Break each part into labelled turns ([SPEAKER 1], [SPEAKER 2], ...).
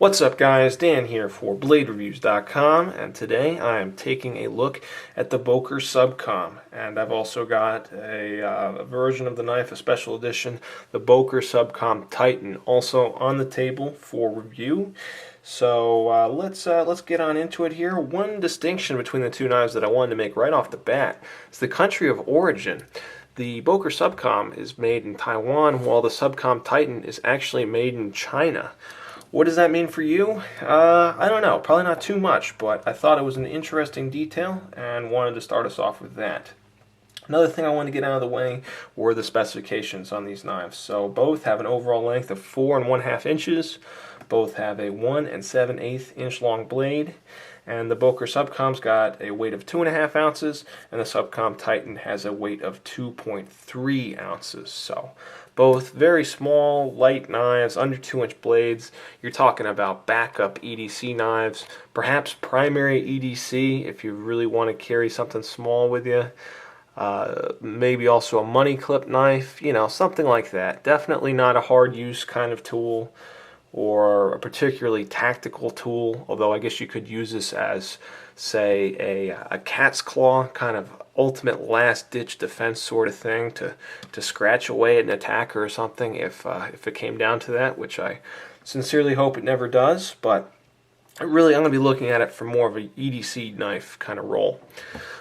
[SPEAKER 1] What's up guys, Dan here for BladeReviews.com, and today I am taking a look at the Boker Subcom, and I've also got a version of the knife, a special edition, the Boker Subcom Titan, also on the table for review. So let's get on into it here. One distinction between the two knives that I wanted to make right off the bat is the country of origin. The Boker Subcom is made in Taiwan, while the Subcom Titan is actually made in China. What does that mean for you? I don't know. Probably not too much, but I thought it was an interesting detail and wanted to start us off with that. Another thing I wanted to get out of the way were the specifications on these knives. So both have an overall length of 4 1/2 inches. Both have a 1 7/8 inch long blade. And the Boker Subcom's got a weight of 2.5 ounces, and the Subcom Titan has a weight of 2.3 ounces. So both very small, light knives, under 2-inch blades. You're talking about backup EDC knives, perhaps primary EDC if you really want to carry something small with you. Maybe also a money clip knife, you know, something like that. Definitely not a hard use kind of tool, or a particularly tactical tool, although I guess you could use this as, say, a cat's claw, kind of ultimate last-ditch defense sort of thing to scratch away at an attacker or something if it came down to that, which I sincerely hope it never does, but really I'm going to be looking at it for more of an EDC knife kind of role.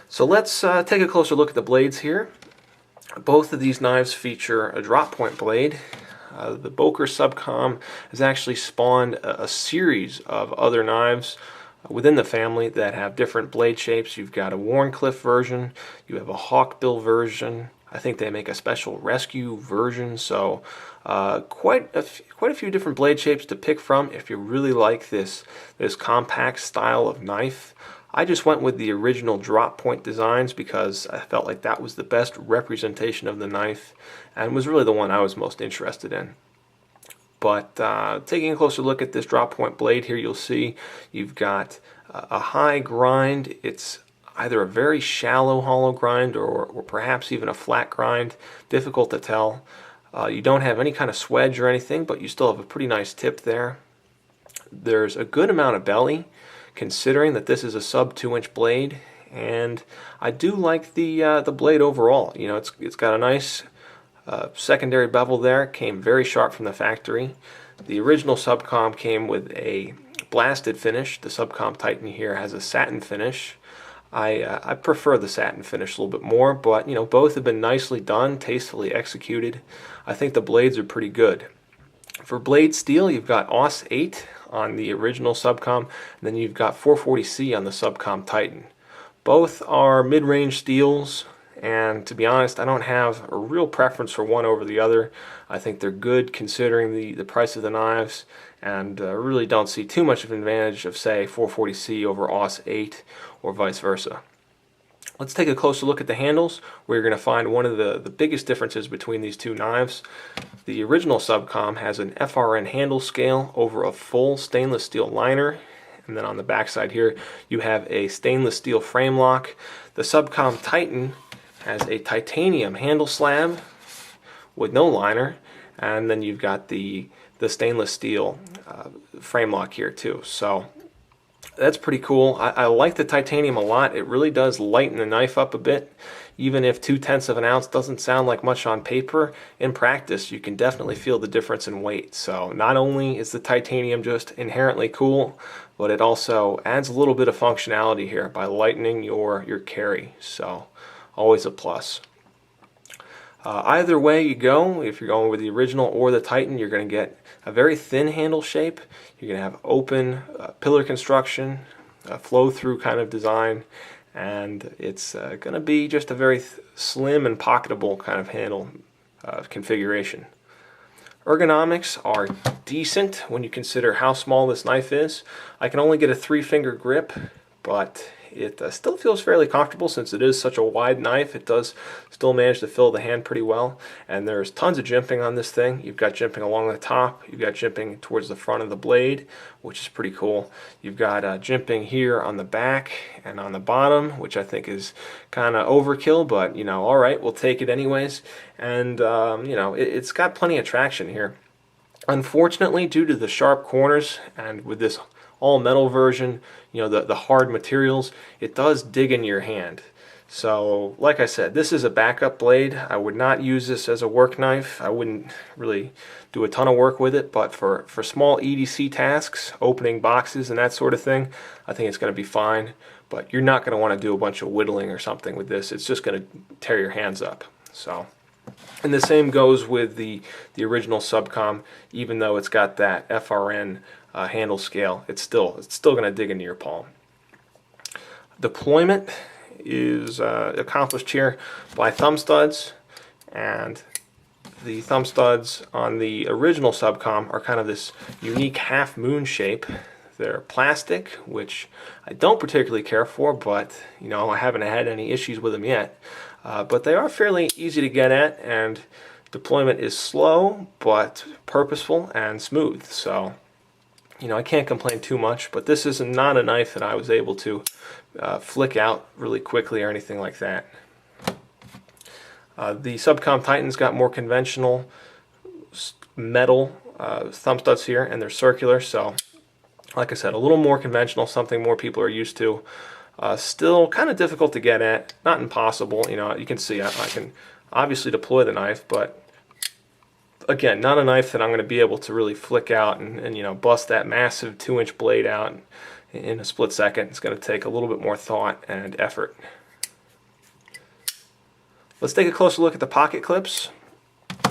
[SPEAKER 1] So let's take a closer look at the blades here. Both of these knives feature a drop point blade. The Boker Subcom has actually spawned a series of other knives within the family that have different blade shapes. You've got a Wharncliffe version, you have a Hawkbill version, I think they make a special rescue version, so quite a few different blade shapes to pick from if you really like this compact style of knife. I just went with the original drop point designs because I felt like that was the best representation of the knife and was really the one I was most interested in. But taking a closer look at this drop point blade here, you'll see you've got a high grind. It's either a very shallow hollow grind or perhaps even a flat grind. Difficult to tell. You don't have any kind of swedge or anything, but you still have a pretty nice tip there. There's a good amount of belly, considering that this is a sub 2-inch blade, and I do like the blade overall. You know, it's got a nice secondary bevel there. Came very sharp from the factory. The original Subcom came with a blasted finish. The Subcom Titan here has a satin finish. I prefer the satin finish a little bit more, but you know, both have been nicely done, tastefully executed. I think the blades are pretty good. For blade steel, you've got Aus 8 on the original Subcom, and then you've got 440C on the Subcom Titan. Both are mid-range steels, and to be honest, I don't have a real preference for one over the other. I think they're good considering the price of the knives, and really don't see too much of an advantage of, say, 440C over Aus 8 or vice versa. Let's take a closer look at the handles, where you're going to find one of the biggest differences between these two knives. The original Subcom has an FRN handle scale over a full stainless steel liner, and then on the back side here you have a stainless steel frame lock. The Subcom Titan has a titanium handle slab with no liner, and then you've got the stainless steel frame lock here too. So that's pretty cool. I like the titanium a lot. It really does lighten the knife up a bit. Even if 0.2 of an ounce doesn't sound like much on paper, in practice you can definitely feel the difference in weight. So not only is the titanium just inherently cool, but it also adds a little bit of functionality here by lightening your carry. So always a plus. Either way you go, if you're going with the original or the Titan, you're going to get a very thin handle shape. You're going to have open pillar construction, a flow-through kind of design, and it's going to be just a very slim and pocketable kind of handle configuration. Ergonomics are decent when you consider how small this knife is. I can only get a 3-finger grip, but it still feels fairly comfortable since it is such a wide knife. It does still manage to fill the hand pretty well, and there's tons of jimping on this thing. You've got jimping along the top, you've got jimping towards the front of the blade, which is pretty cool. You've got jimping here on the back and on the bottom, which I think is kind of overkill, but you know, alright, we'll take it anyways. And you know, it's got plenty of traction here. Unfortunately, due to the sharp corners and with this all metal version, the hard materials, it does dig in your hand. So like I said, this is a backup blade. I would not use this as a work knife. I wouldn't really do a ton of work with it, but for small EDC tasks, opening boxes and that sort of thing, I think it's going to be fine. But you're not going to want to do a bunch of whittling or something with this. It's just going to tear your hands up. So, and the same goes with the original Subcom. Even though it's got that FRN handle scale, it's still going to dig into your palm. Deployment is accomplished here by thumb studs, and the thumb studs on the original Subcom are kind of this unique half moon shape. They're plastic, which I don't particularly care for, but I haven't had any issues with them yet. But they are fairly easy to get at, and deployment is slow but purposeful and smooth. So I can't complain too much, but this is not a knife that I was able to flick out really quickly or anything like that. The Subcom Titan's got more conventional metal thumb studs here, and they're circular, so like I said, a little more conventional, something more people are used to. Still kind of difficult to get at, not impossible. You can see I can obviously deploy the knife, but again, not a knife that I'm going to be able to really flick out and bust that massive 2-inch blade out in a split second. It's going to take a little bit more thought and effort. Let's take a closer look at the pocket clips.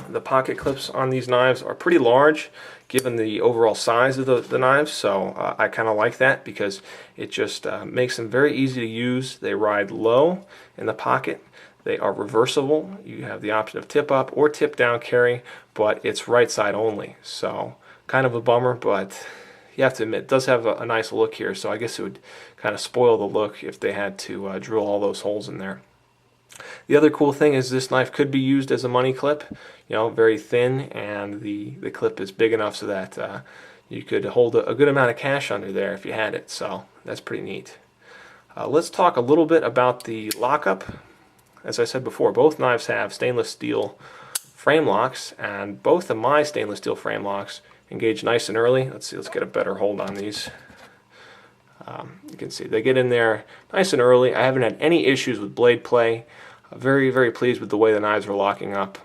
[SPEAKER 1] The pocket clips on these knives are pretty large given the overall size of the knives, so I kind of like that because it just makes them very easy to use. They ride low in the pocket. They are reversible. You have the option of tip up or tip down carry, but it's right side only, so kind of a bummer, but you have to admit it does have a nice look here, so I guess it would kind of spoil the look if they had to drill all those holes in there. The other cool thing is this knife could be used as a money clip, very thin, and the clip is big enough so that you could hold a good amount of cash under there if you had it, so that's pretty neat. Let's talk a little bit about the lockup. As I said before, both knives have stainless steel frame locks, and both of my stainless steel frame locks engage nice and early. Let's see, let's get a better hold on these. You can see they get in there nice and early. I haven't had any issues with blade play. Very, very pleased with the way the knives are locking up.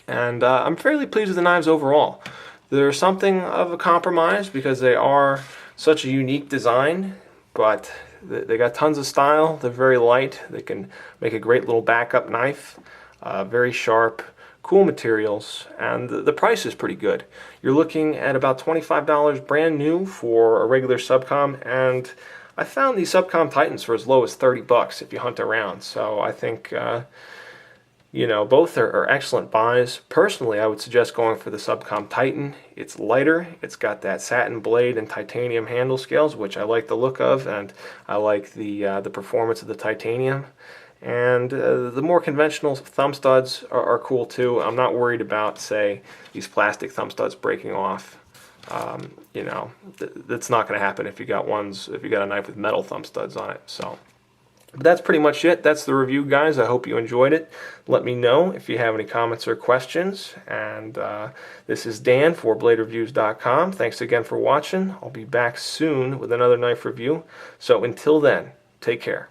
[SPEAKER 1] And I'm fairly pleased with the knives overall. They're something of a compromise because they are such a unique design, but they got tons of style. They're very light. They can make a great little backup knife. Very sharp, cool materials, and the price is pretty good. You're looking at about $25 brand new for a regular Subcom, and I found these Subcom Titans for as low as 30 bucks if you hunt around. So I think both are excellent buys. Personally, I would suggest going for the Subcom Titan. It's lighter, it's got that satin blade and titanium handle scales, which I like the look of, and I like the performance of the titanium. And the more conventional thumb studs are cool too. I'm not worried about, say, these plastic thumb studs breaking off. That's not going to happen if you got a knife with metal thumb studs on it. So, but that's pretty much it. That's the review, guys. I hope you enjoyed it. Let me know if you have any comments or questions. And this is Dan for BladeReviews.com. Thanks again for watching. I'll be back soon with another knife review. So until then, take care.